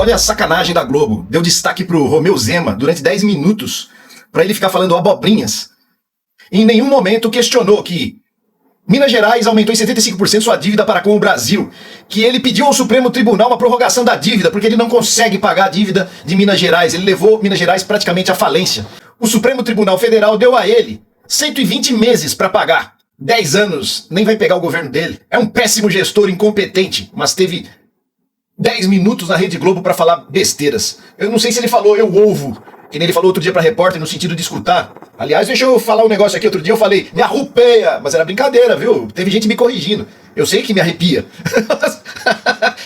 Olha a sacanagem da Globo. Deu destaque pro Romeu Zema durante 10 minutos pra ele ficar falando abobrinhas. Em nenhum momento questionou que Minas Gerais aumentou em 75% sua dívida para com o Brasil, que ele pediu ao Supremo Tribunal uma prorrogação da dívida, porque ele não consegue pagar a dívida de Minas Gerais. Ele levou Minas Gerais praticamente à falência. O Supremo Tribunal Federal deu a ele 120 meses para pagar. 10 anos, nem vai pegar o governo dele. É um péssimo gestor, incompetente, mas teve 10 minutos na Rede Globo para falar besteiras. Eu não sei se ele falou eu ovo, que nem ele falou outro dia pra repórter, no sentido de escutar. Aliás, deixa eu falar um negócio aqui. Outro dia eu falei, me arrupeia. Mas era brincadeira, viu? Teve gente me corrigindo. Eu sei que me arrepia.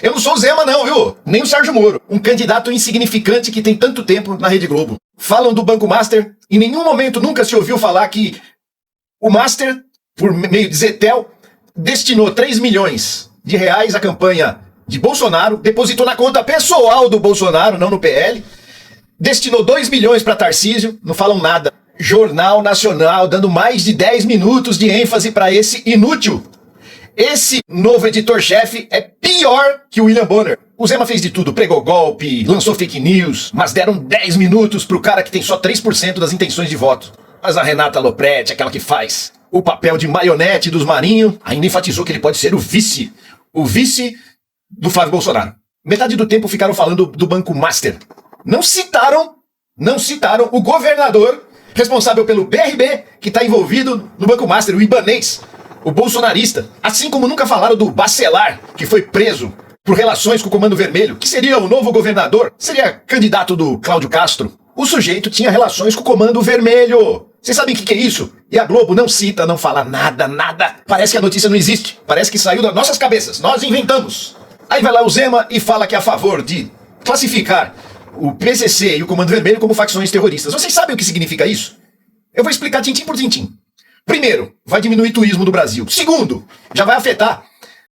Eu não sou o Zema não, viu? Nem o Sérgio Moro. Um candidato insignificante que tem tanto tempo na Rede Globo. Falam do Banco Master. Em nenhum momento nunca se ouviu falar que o Master, por meio de Zetel, destinou 3 milhões de reais à campanha de Bolsonaro, depositou na conta pessoal do Bolsonaro, não no PL, destinou 2 milhões para Tarcísio, não falam nada. Jornal Nacional dando mais de 10 minutos de ênfase para esse inútil. Esse novo editor-chefe é pior que o William Bonner. O Zema fez de tudo, pregou golpe, lançou fake news, mas deram 10 minutos pro cara que tem só 3% das intenções de voto. Mas a Renata Lopretti, aquela que faz o papel de marionete dos Marinho, ainda enfatizou que ele pode ser o vice do Flávio Bolsonaro. Metade do tempo ficaram falando do Banco Master. Não citaram o governador responsável pelo BRB que está envolvido no Banco Master, o ibanês, o bolsonarista. Assim como nunca falaram do Bacelar, que foi preso por relações com o Comando Vermelho, que seria o novo governador, seria candidato do Cláudio Castro. O sujeito tinha relações com o Comando Vermelho. Vocês sabem o que é isso? E a Globo não cita, não fala nada. Parece que a notícia não existe. Parece que saiu das nossas cabeças. Nós inventamos. Aí vai lá o Zema e fala que é a favor de classificar o PCC e o Comando Vermelho como facções terroristas. Vocês sabem o que significa isso? Eu vou explicar tintim por tintim. Primeiro, vai diminuir o turismo do Brasil. Segundo, já vai afetar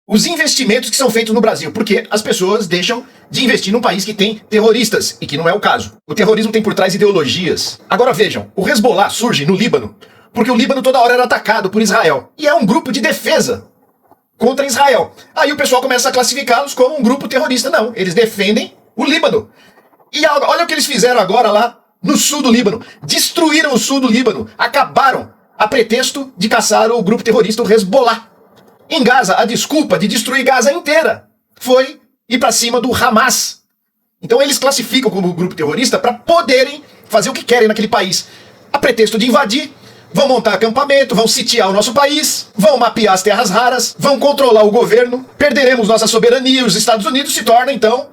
os investimentos que são feitos no Brasil, porque as pessoas deixam de investir num país que tem terroristas, e que não é o caso. O terrorismo tem por trás ideologias. Agora vejam, o Hezbollah surge no Líbano, porque o Líbano toda hora era atacado por Israel. E é um grupo de defesa contra Israel. Aí o pessoal começa a classificá-los como um grupo terrorista. Não, eles defendem o Líbano. E olha o que eles fizeram agora lá no sul do Líbano. Destruíram o sul do Líbano. Acabaram a pretexto de caçar o grupo terrorista, o Hezbollah. Em Gaza, a desculpa de destruir Gaza inteira foi ir pra cima do Hamas. Então eles classificam como grupo terrorista para poderem fazer o que querem naquele país. A pretexto de invadir, vão montar acampamento, vão sitiar o nosso país, vão mapear as terras raras, vão controlar o governo, perderemos nossa soberania, os Estados Unidos se tornam, então,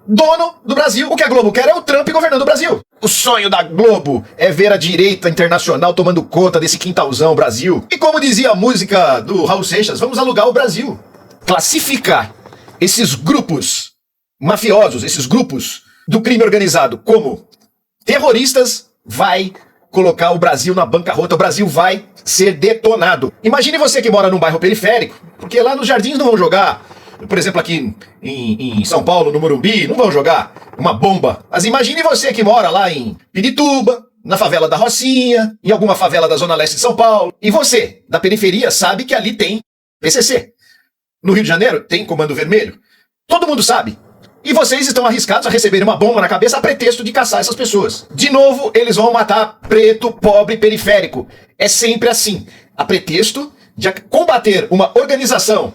dono do Brasil. O que a Globo quer é o Trump governando o Brasil. O sonho da Globo é ver a direita internacional tomando conta desse quintalzão Brasil. E como dizia a música do Raul Seixas, vamos alugar o Brasil. Classificar esses grupos mafiosos, esses grupos do crime organizado como terroristas vai colocar o Brasil na bancarrota. O Brasil vai ser detonado. Imagine você que mora num bairro periférico, porque lá nos Jardins não vão jogar, por exemplo, aqui em São Paulo, no Morumbi, não vão jogar uma bomba. Mas imagine você que mora lá em Pirituba, na favela da Rocinha, em alguma favela da Zona Leste de São Paulo. E você, da periferia, sabe que ali tem PCC. No Rio de Janeiro tem Comando Vermelho. Todo mundo sabe. E vocês estão arriscados a receberem uma bomba na cabeça a pretexto de caçar essas pessoas. De novo, eles vão matar preto, pobre, periférico. É sempre assim. A pretexto de combater uma organização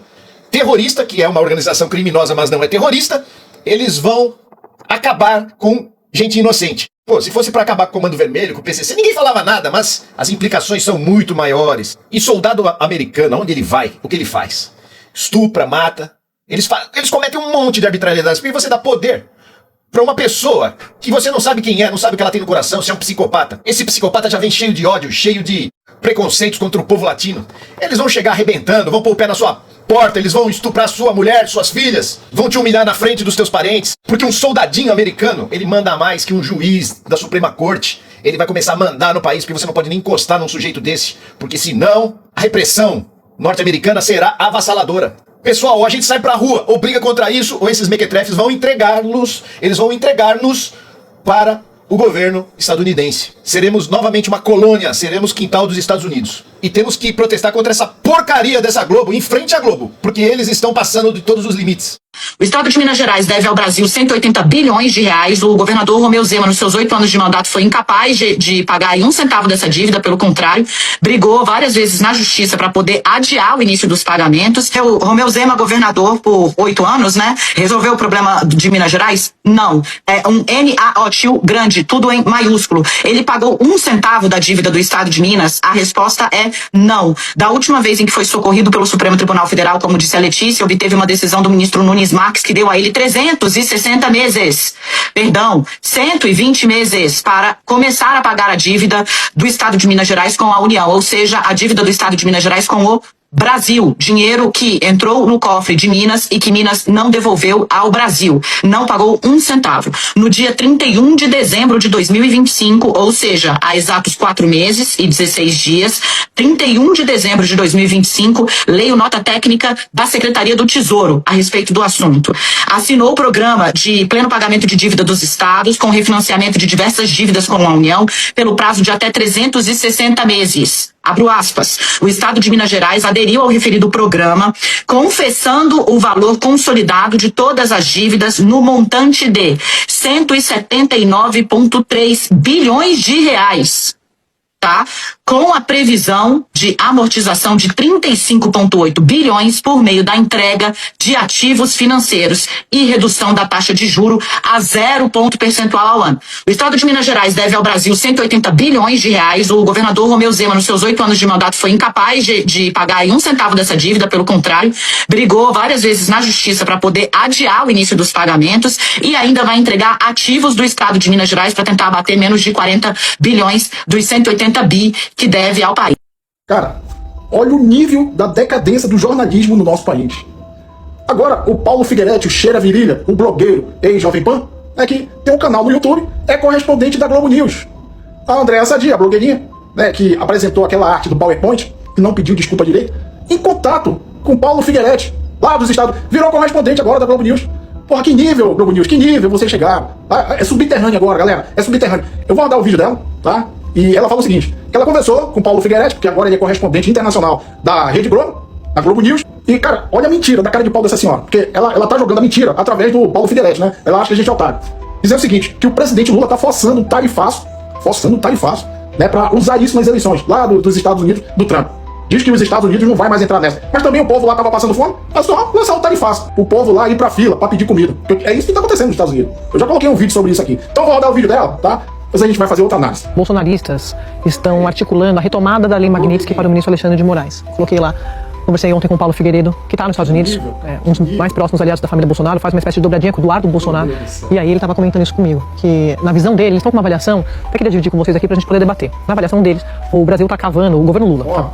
terrorista, que é uma organização criminosa, mas não é terrorista, eles vão acabar com gente inocente. Pô, se fosse para acabar com o Comando Vermelho, com o PCC, ninguém falava nada, mas as implicações são muito maiores. E soldado americano, onde ele vai, o que ele faz? Estupra, mata. Eles cometem um monte de arbitrariedades, porque você dá poder para uma pessoa que você não sabe quem é, não sabe o que ela tem no coração, se é um psicopata. Esse psicopata já vem cheio de ódio, cheio de preconceitos contra o povo latino. Eles vão chegar arrebentando, vão pôr o pé na sua porta, eles vão estuprar sua mulher, suas filhas, vão te humilhar na frente dos teus parentes, porque um soldadinho americano, ele manda mais que um juiz da Suprema Corte. Ele vai começar a mandar no país, porque você não pode nem encostar num sujeito desse, porque senão a repressão norte-americana será avassaladora. Pessoal, ou a gente sai pra rua, ou briga contra isso, ou esses mequetrefes vão entregar-nos para o governo estadunidense. Seremos novamente uma colônia, seremos quintal dos Estados Unidos. E temos que protestar contra essa porcaria dessa Globo, em frente à Globo, porque eles estão passando de todos os limites. O Estado de Minas Gerais deve ao Brasil 180 bilhões de reais. O governador Romeu Zema, nos seus 8 anos de mandato, foi incapaz de pagar um centavo dessa dívida. Pelo contrário, brigou várias vezes na justiça para poder adiar o início dos pagamentos. O Romeu Zema, governador por 8 anos, né? Resolveu o problema de Minas Gerais? Não. É um NAOTIL grande, tudo em maiúsculo. Ele pagou um centavo da dívida do Estado de Minas? A resposta é não. Da última vez em que foi socorrido pelo Supremo Tribunal Federal, como disse a Letícia, obteve uma decisão do ministro Nunes Marques que deu a ele 360 meses. Perdão, 120 meses para começar a pagar a dívida do Estado de Minas Gerais com a União, ou seja, a dívida do Estado de Minas Gerais com o Brasil, dinheiro que entrou no cofre de Minas e que Minas não devolveu ao Brasil, não pagou um centavo. No dia 31 de dezembro de 2025, ou seja, há exatos 4 meses e 16 dias, 31 de dezembro de 2025, leio nota técnica da Secretaria do Tesouro a respeito do assunto. Assinou o programa de pleno pagamento de dívida dos estados, com refinanciamento de diversas dívidas com a União, pelo prazo de até 360 meses. Abro aspas, o Estado de Minas Gerais aderiu ao referido programa, confessando o valor consolidado de todas as dívidas no montante de 179,3 bilhões de reais, tá? Com a previsão de amortização de 35,8 bilhões por meio da entrega de ativos financeiros e redução da taxa de juro a 0 ponto percentual ao ano. O Estado de Minas Gerais deve ao Brasil 180 bilhões de reais. O governador Romeu Zema, nos seus 8 anos de mandato, foi incapaz de pagar um centavo dessa dívida. Pelo contrário, brigou várias vezes na justiça para poder adiar o início dos pagamentos e ainda vai entregar ativos do Estado de Minas Gerais para tentar abater menos de 40 bilhões dos 180 bi que deve ao país. Cara, olha o nível da decadência do jornalismo no nosso país. Agora, o Paulo Figueiredo, o Cheira Virilha, o blogueiro ex-Jovem Pan, que tem um canal no YouTube, é correspondente da Globo News. A Andréa Sadia, a blogueirinha, que apresentou aquela arte do PowerPoint, que não pediu desculpa direito, em contato com o Paulo Figueiredo, lá dos Estados, virou correspondente agora da Globo News. Porra, que nível, Globo News, que nível vocês chegaram. É subterrâneo agora, galera, é subterrâneo. Eu vou mandar o vídeo dela, tá? E ela fala o seguinte, que ela conversou com o Paulo Figueiredo, que agora ele é correspondente internacional da Rede Globo, da Globo News, e, cara, olha a mentira da cara de pau dessa senhora, porque ela tá jogando a mentira através do Paulo Figueiredo, né? Ela acha que a gente é otário. Dizendo o seguinte, que o presidente Lula tá forçando o tarifaço, né, pra usar isso nas eleições, lá dos Estados Unidos, do Trump. Diz que os Estados Unidos não vai mais entrar nessa. Mas também o povo lá tava passando fome, é só lançar o tarifaço, o povo lá ir pra fila, pra pedir comida. É isso que tá acontecendo nos Estados Unidos. Eu já coloquei um vídeo sobre isso aqui. Então vou rodar o vídeo dela, tá? Depois a gente vai fazer outra análise. Bolsonaristas estão articulando a retomada da Lei Magnitsky para o ministro Alexandre de Moraes. Coloquei lá, conversei ontem com o Paulo Figueiredo, que está nos Estados Unidos, um dos mais próximos aliados da família Bolsonaro, faz uma espécie de dobradinha com o Eduardo Bolsonaro. E aí ele estava comentando isso comigo, que na visão dele, eles estão com uma avaliação, até queria dividir com vocês aqui pra gente poder debater. Na avaliação deles, o Brasil está cavando, o governo Lula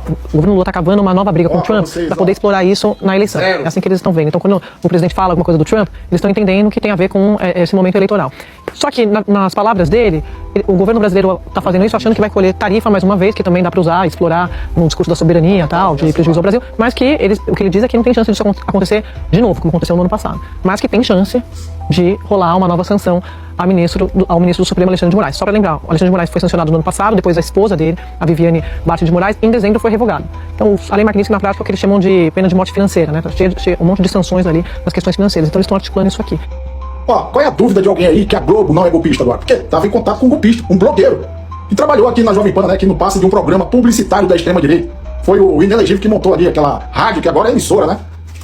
está cavando uma nova briga com o Trump para poder explorar isso na eleição. É assim que eles estão vendo. Então quando o presidente fala alguma coisa do Trump, eles estão entendendo que tem a ver com esse momento eleitoral. Só que nas palavras dele, o governo brasileiro está fazendo isso achando que vai colher tarifa mais uma vez, que também dá para usar, explorar no discurso da soberania, tal, de prejuízo ao Brasil, mas que o que ele diz é que não tem chance disso acontecer de novo, como aconteceu no ano passado, mas que tem chance de rolar uma nova sanção ao ministro do Supremo, Alexandre de Moraes. Só para lembrar, o Alexandre de Moraes foi sancionado no ano passado, depois a esposa dele, a Viviane Bart de Moraes, em dezembro foi revogado. Então a Lei Magnitsky, na prática, é o que eles chamam de pena de morte financeira, né? Tá cheio um monte de sanções ali nas questões financeiras, então eles estão articulando isso aqui. Qual é a dúvida de alguém aí que a Globo não é golpista agora? Porque estava em contato com um golpista, um blogueiro, que trabalhou aqui na Jovem Pan, né, que no passe de um programa publicitário da extrema-direita. Foi o inelegível que montou ali aquela rádio, que agora é emissora, né?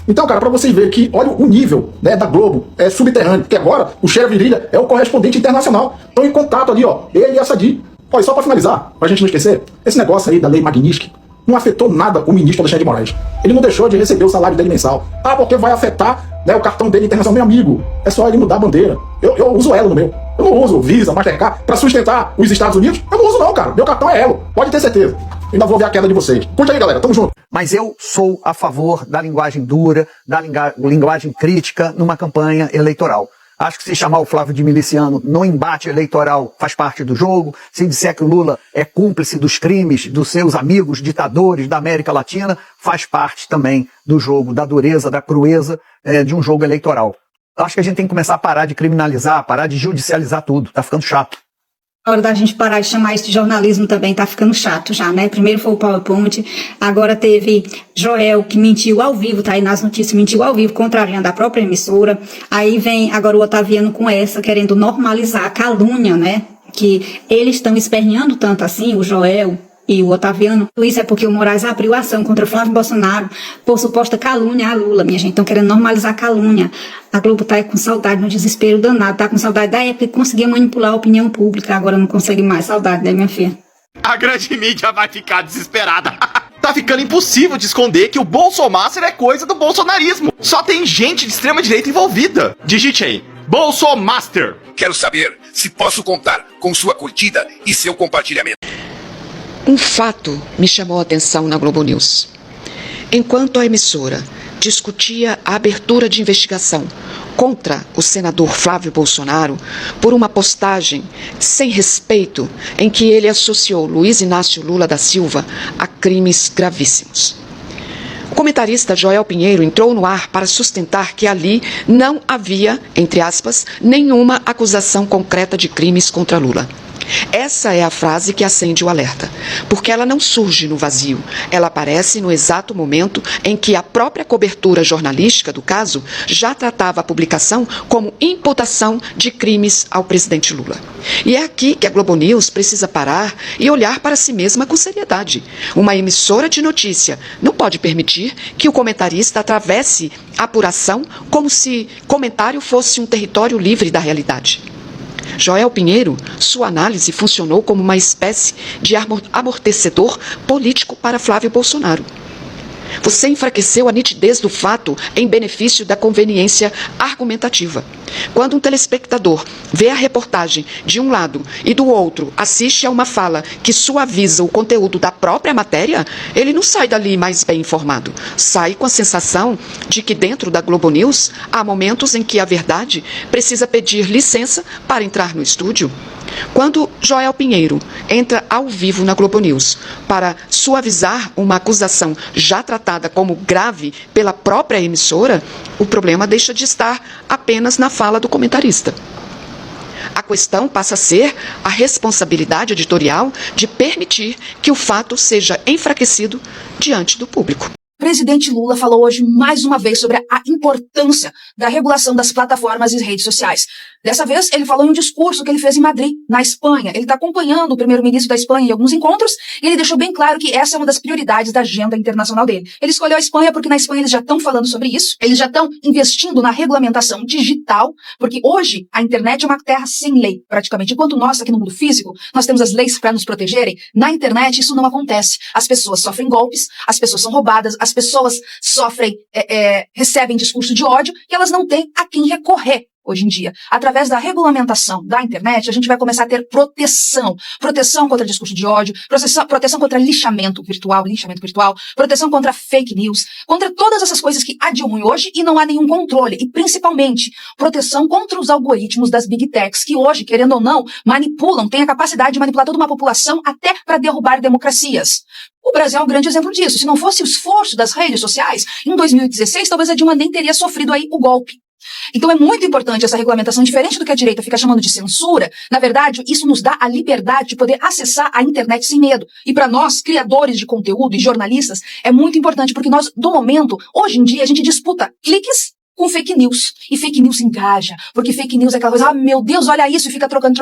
Então, cara, pra vocês verem que, olha o nível, né, da Globo, é subterrâneo, porque agora o Cheira Virilha é o correspondente internacional. Estão em contato ali, ó, ele e a Sadi. Ó, e só pra finalizar, pra gente não esquecer, esse negócio aí da Lei Magnitsky não afetou nada o ministro Alexandre de Moraes. Ele não deixou de receber o salário dele mensal. Porque vai afetar, né, o cartão dele internacional. Meu amigo, é só ele mudar a bandeira. Eu uso Elo no meu. Eu não uso Visa, Mastercard pra sustentar os Estados Unidos. Eu não uso não, cara. Meu cartão é Elo. Pode ter certeza. Ainda vou ver a queda de vocês. Curte aí, galera. Tamo junto. Mas eu sou a favor da linguagem dura, da linguagem crítica numa campanha eleitoral. Acho que se chamar o Flávio de miliciano no embate eleitoral faz parte do jogo. Se disser que o Lula é cúmplice dos crimes dos seus amigos ditadores da América Latina, faz parte também do jogo, da dureza, da crueza de um jogo eleitoral. Acho que a gente tem que começar a parar de criminalizar, parar de judicializar tudo. Tá ficando chato. A hora da gente parar de chamar isso de jornalismo também tá ficando chato já, né? Primeiro foi o PowerPoint, agora teve Joel, que mentiu ao vivo, tá aí nas notícias, mentiu ao vivo, contrariando a própria emissora. Aí vem agora o Otaviano com essa, querendo normalizar a calúnia, né? Que eles estão esperneando tanto assim, o Joel e o Otaviano. Isso é porque o Moraes abriu ação contra o Flávio Bolsonaro por suposta calúnia a Lula, minha gente. Estão querendo normalizar a calúnia. A Globo tá aí com saudade, no desespero danado. Tá com saudade da época que conseguia manipular a opinião pública. Agora não consegue mais. Saudade, né, minha filha? A grande mídia vai ficar desesperada. Tá ficando impossível de esconder que o Bolsomaster é coisa do bolsonarismo. Só tem gente de extrema direita envolvida. Digite aí, Bolsomaster. Quero saber se posso contar com sua curtida e seu compartilhamento. Um fato me chamou a atenção na Globo News. Enquanto a emissora discutia a abertura de investigação contra o senador Flávio Bolsonaro por uma postagem sem respeito em que ele associou Luiz Inácio Lula da Silva a crimes gravíssimos. O comentarista Joel Pinheiro entrou no ar para sustentar que ali não havia, entre aspas, nenhuma acusação concreta de crimes contra Lula. Essa é a frase que acende o alerta, porque ela não surge no vazio, ela aparece no exato momento em que a própria cobertura jornalística do caso já tratava a publicação como imputação de crimes ao presidente Lula. E é aqui que a Globo News precisa parar e olhar para si mesma com seriedade. Uma emissora de notícia não pode permitir que o comentarista atravesse a apuração como se comentário fosse um território livre da realidade. Joel Pinheiro, sua análise funcionou como uma espécie de amortecedor político para Flávio Bolsonaro. Você enfraqueceu a nitidez do fato em benefício da conveniência argumentativa. Quando um telespectador vê a reportagem de um lado e do outro assiste a uma fala que suaviza o conteúdo da própria matéria, ele não sai dali mais bem informado. Sai com a sensação de que dentro da Globo News há momentos em que a verdade precisa pedir licença para entrar no estúdio. Quando Joel Pinheiro entra ao vivo na Globo News para suavizar uma acusação já tratada como grave pela própria emissora, o problema deixa de estar apenas na fala do comentarista. A questão passa a ser a responsabilidade editorial de permitir que o fato seja enfraquecido diante do público. O presidente Lula falou hoje mais uma vez sobre a importância da regulação das plataformas e redes sociais. Dessa vez, ele falou em um discurso que ele fez em Madrid, na Espanha. Ele está acompanhando o primeiro-ministro da Espanha em alguns encontros e ele deixou bem claro que essa é uma das prioridades da agenda internacional dele. Ele escolheu a Espanha porque na Espanha eles já estão falando sobre isso, eles já estão investindo na regulamentação digital, porque hoje a internet é uma terra sem lei, praticamente. Enquanto nós, aqui no mundo físico, nós temos as leis para nos protegerem, na internet isso não acontece. As pessoas sofrem golpes, as pessoas são roubadas, as pessoas sofrem, recebem discurso de ódio e elas não têm a quem recorrer. Hoje em dia, através da regulamentação da internet, a gente vai começar a ter proteção contra discurso de ódio, proteção contra lixamento virtual, proteção contra fake news, contra todas essas coisas que há de ruim hoje e não há nenhum controle, e principalmente proteção contra os algoritmos das big techs, que hoje, querendo ou não, manipulam, têm a capacidade de manipular toda uma população até para derrubar democracias. O Brasil é um grande exemplo disso. Se não fosse o esforço das redes sociais, em 2016, talvez a Dilma nem teria sofrido aí o golpe. Então é muito importante essa regulamentação, diferente do que a direita fica chamando de censura. Na verdade, isso nos dá a liberdade de poder acessar a internet sem medo. E para nós, criadores de conteúdo e jornalistas, é muito importante, porque nós, do momento, hoje em dia, a gente disputa cliques com fake news. E fake news engaja, porque fake news é aquela coisa, meu Deus, olha isso, e fica trocando.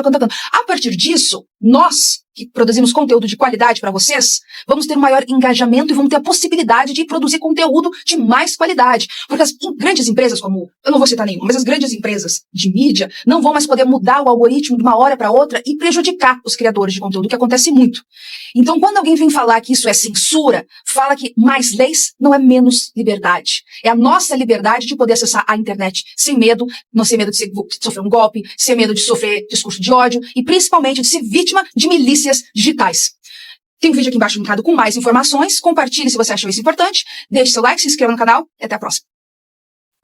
A partir disso, nós, que produzimos conteúdo de qualidade para vocês, vamos ter um maior engajamento e vamos ter a possibilidade de produzir conteúdo de mais qualidade. Porque as grandes empresas como, eu não vou citar nenhuma, mas as grandes empresas de mídia não vão mais poder mudar o algoritmo de uma hora para outra e prejudicar os criadores de conteúdo, que acontece muito. Então, quando alguém vem falar que isso é censura, fala que mais leis não é menos liberdade. É a nossa liberdade de poder acessar a internet sem medo, não sem medo de sofrer um golpe, sem medo de sofrer discurso de ódio e principalmente de ser vítima de milícias digitais. Tem um vídeo aqui embaixo linkado com mais informações. Compartilhe se você achou isso importante. Deixe seu like, se inscreva no canal e até a próxima.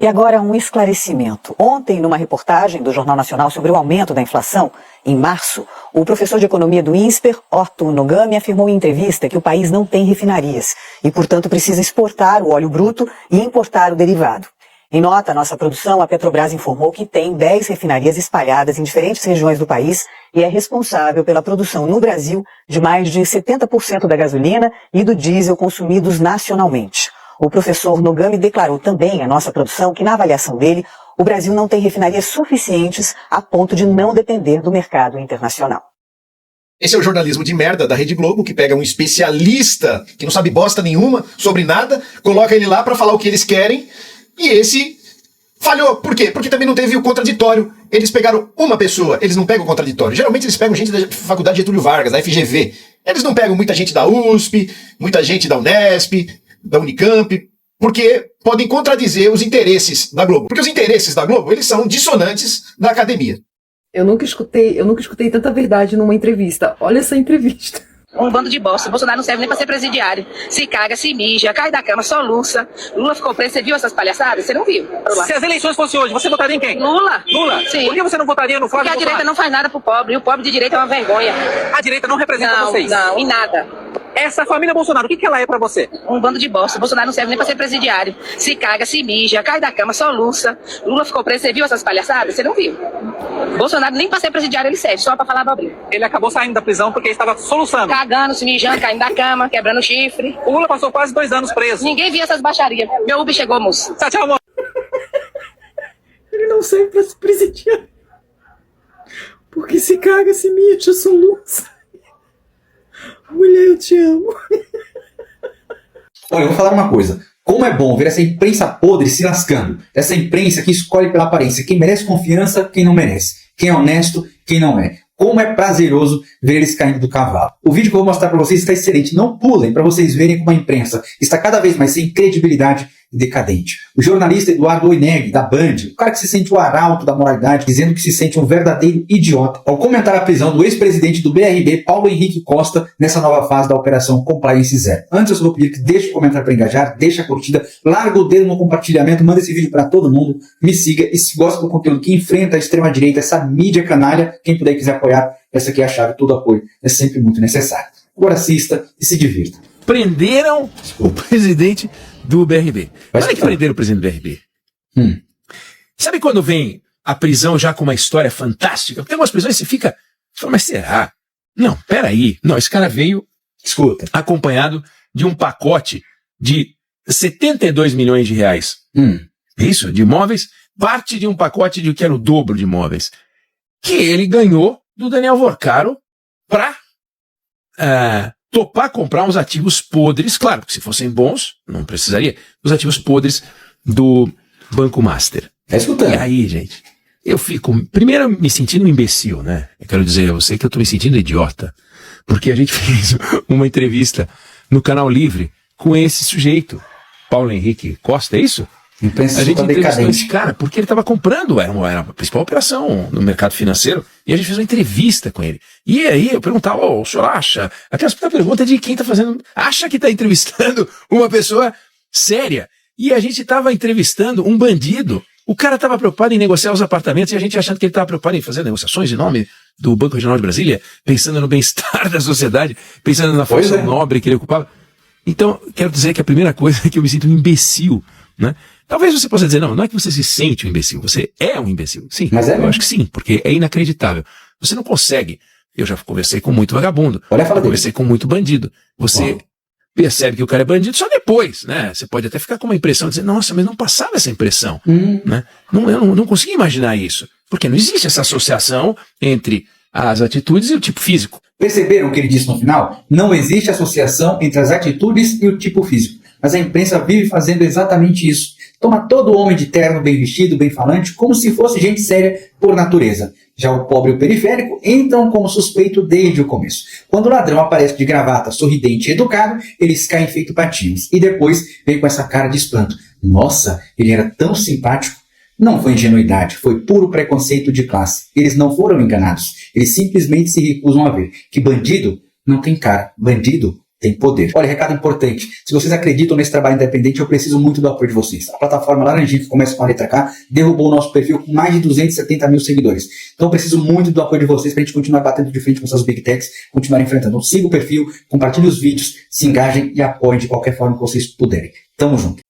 E agora um esclarecimento. Ontem, numa reportagem do Jornal Nacional sobre o aumento da inflação, em março, o professor de economia do INSPER, Otto Nogami, afirmou em entrevista que o país não tem refinarias e, portanto, precisa exportar o óleo bruto e importar o derivado. Em nota à nossa produção, a Petrobras informou que tem 10 refinarias espalhadas em diferentes regiões do país e é responsável pela produção no Brasil de mais de 70% da gasolina e do diesel consumidos nacionalmente. O professor Nogami declarou também à nossa produção que, na avaliação dele, o Brasil não tem refinarias suficientes a ponto de não depender do mercado internacional. Esse é o jornalismo de merda da Rede Globo, que pega um especialista que não sabe bosta nenhuma sobre nada, coloca ele lá pra falar o que eles querem, e esse falhou. Por quê? Porque também não teve o contraditório. Eles pegaram uma pessoa, eles não pegam o contraditório. Geralmente eles pegam gente da Faculdade Getúlio Vargas, da FGV. Eles não pegam muita gente da USP, muita gente da Unesp, da Unicamp, porque podem contradizer os interesses da Globo. Porque os interesses da Globo, eles são dissonantes da academia. Eu nunca escutei tanta verdade numa entrevista. Olha essa entrevista. Um bando de bosta. Bolsonaro não serve nem pra ser presidiário. Se caga, se mija, cai da cama, soluça. Lula ficou preso. Você viu essas palhaçadas? Você não viu? Se as eleições fossem hoje, você votaria em quem? Lula. Lula? Sim. Por que você não votaria no Flávio? Porque a direita não faz nada pro pobre. E o pobre de direita é uma vergonha. A direita não representa vocês? Não, em nada. Essa família Bolsonaro, o que ela é pra você? Um bando de bosta. Bolsonaro não serve nem pra ser presidiário. Se caga, se mija, cai da cama, soluça. Lula ficou preso. Você viu essas palhaçadas? Você não viu? Bolsonaro nem pra ser presidiário ele serve, só pra falar abobrinha. Ele acabou saindo da prisão porque estava soluçando. Cagando, se mijando, caindo da cama, quebrando o chifre. O Lula passou quase 2 anos preso. Ninguém via essas baixarias. Meu Uber chegou, moço. Tchau, amor. Ele não serve pra se presidiar. Porque se caga, se mija, soluça. Mulher, eu te amo. Olha, eu vou falar uma coisa. Como é bom ver essa imprensa podre se lascando. Essa imprensa que escolhe pela aparência quem merece confiança, quem não merece. Quem é honesto, quem não é. Como é prazeroso ver eles caindo do cavalo. O vídeo que eu vou mostrar para vocês está excelente. Não pulem para vocês verem como a imprensa está cada vez mais sem credibilidade e decadente. O jornalista Eduardo Oineg, da Band, o cara que se sente o arauto da moralidade, dizendo que se sente um verdadeiro idiota, ao comentar a prisão do ex-presidente do BRB, Paulo Henrique Costa, nessa nova fase da Operação Compliance Zero. Antes eu só vou pedir que deixe o comentário para engajar, deixe a curtida, larga o dedo no compartilhamento, manda esse vídeo para todo mundo, me siga, e se gosta do conteúdo que enfrenta a extrema-direita, essa mídia canalha, quem puder e quiser apoiar, essa aqui é a chave, todo apoio é sempre muito necessário. Agora assista e se divirta. Prenderam o presidente do BRB. Olha que prenderam o presidente do BRB. Sabe quando vem a prisão já com uma história fantástica? Porque algumas prisões você fica, mas será? Não, peraí. Não, esse cara veio, escuta, acompanhado de um pacote de 72 milhões de reais. Isso, de imóveis, parte de um pacote de que era o dobro de imóveis, que ele ganhou do Daniel Vorcaro para topar comprar uns ativos podres, claro, que se fossem bons, não precisaria, os ativos podres do Banco Master. Tá escutando. E aí, gente, eu fico, primeiro, me sentindo um imbecil, né? Eu quero dizer a você que eu tô me sentindo idiota, porque a gente fez uma entrevista no Canal Livre com esse sujeito, Paulo Henrique Costa, é isso? A gente entrevistou esse cara porque ele estava comprando, era a principal operação no mercado financeiro, e a gente fez uma entrevista com ele. E aí eu perguntava, o senhor acha? Aquela pergunta de quem está fazendo, acha que está entrevistando uma pessoa séria? E a gente estava entrevistando um bandido. O cara estava preocupado em negociar os apartamentos e a gente achando que ele estava preocupado em fazer negociações em nome do Banco Regional de Brasília, pensando no bem-estar da sociedade, pensando na função nobre que ele ocupava. Então, quero dizer que a primeira coisa é que eu me sinto um imbecil, né? Talvez você possa dizer, não é que você se sente um imbecil, você é um imbecil. Sim, mas eu acho que sim, porque é inacreditável. Você não consegue. Eu já conversei com muito vagabundo, conversei com muito bandido. Você percebe que o cara é bandido só depois, né? Você pode até ficar com uma impressão de dizer, nossa, mas não passava essa impressão, né? Eu não consegui imaginar isso, porque não existe essa associação entre as atitudes e o tipo físico. Perceberam o que ele disse no final? Não existe associação entre as atitudes e o tipo físico. Mas a imprensa vive fazendo exatamente isso. Toma todo homem de terno, bem vestido, bem falante, como se fosse gente séria por natureza. Já o pobre e o periférico entram como suspeito desde o começo. Quando o ladrão aparece de gravata, sorridente e educado, eles caem feito patinhos. E depois vem com essa cara de espanto. Nossa, ele era tão simpático. Não foi ingenuidade, foi puro preconceito de classe. Eles não foram enganados. Eles simplesmente se recusam a ver que bandido não tem cara. Bandido tem poder. Olha, recado importante. Se vocês acreditam nesse trabalho independente, eu preciso muito do apoio de vocês. A plataforma Laranjinha, que começa com a letra K, derrubou o nosso perfil com mais de 270 mil seguidores. Então eu preciso muito do apoio de vocês pra gente continuar batendo de frente com essas Big Techs, continuar enfrentando. Então, siga o perfil, compartilhe os vídeos, se engajem e apoiem de qualquer forma que vocês puderem. Tamo junto.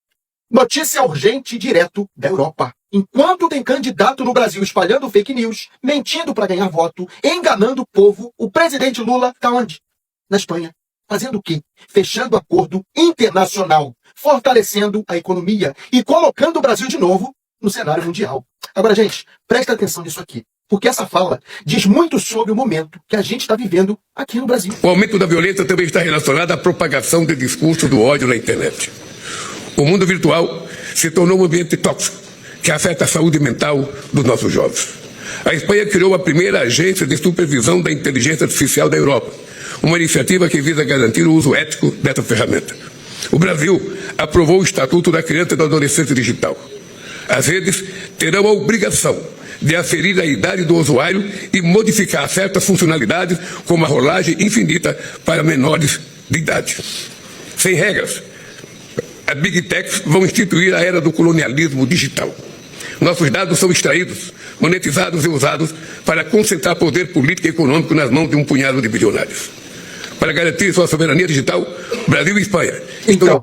Notícia urgente direto da Europa. Enquanto tem candidato no Brasil espalhando fake news, mentindo para ganhar voto, enganando o povo, o presidente Lula tá onde? Na Espanha. Fazendo o quê? Fechando acordo internacional, fortalecendo a economia e colocando o Brasil de novo no cenário mundial. Agora, gente, presta atenção nisso aqui, porque essa fala diz muito sobre o momento que a gente está vivendo aqui no Brasil. O aumento da violência também está relacionado à propagação do discurso do ódio na internet. O mundo virtual se tornou um ambiente tóxico que afeta a saúde mental dos nossos jovens. A Espanha criou a primeira agência de supervisão da inteligência artificial da Europa, uma iniciativa que visa garantir o uso ético dessa ferramenta. O Brasil aprovou o Estatuto da Criança e do Adolescente Digital. As redes terão a obrigação de aferir a idade do usuário e modificar certas funcionalidades, como a rolagem infinita para menores de idade. Sem regras, as Big Techs vão instituir a era do colonialismo digital. Nossos dados são extraídos, monetizados e usados para concentrar poder político e econômico nas mãos de um punhado de bilionários. Para garantir sua soberania digital, Brasil e Espanha. Então,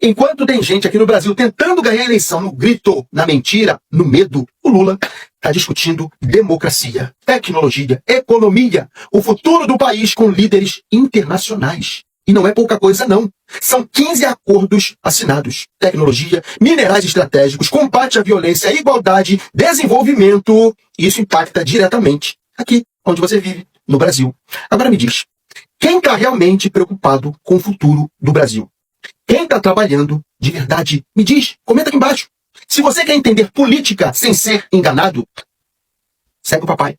enquanto tem gente aqui no Brasil tentando ganhar a eleição no grito, na mentira, no medo, o Lula está discutindo democracia, tecnologia, economia, o futuro do país com líderes internacionais. E não é pouca coisa, não. São 15 acordos assinados. Tecnologia, minerais estratégicos, combate à violência, igualdade, desenvolvimento. Isso impacta diretamente aqui, onde você vive, no Brasil. Agora me diz, quem está realmente preocupado com o futuro do Brasil? Quem está trabalhando de verdade? Me diz, comenta aqui embaixo. Se você quer entender política sem ser enganado, segue o papai.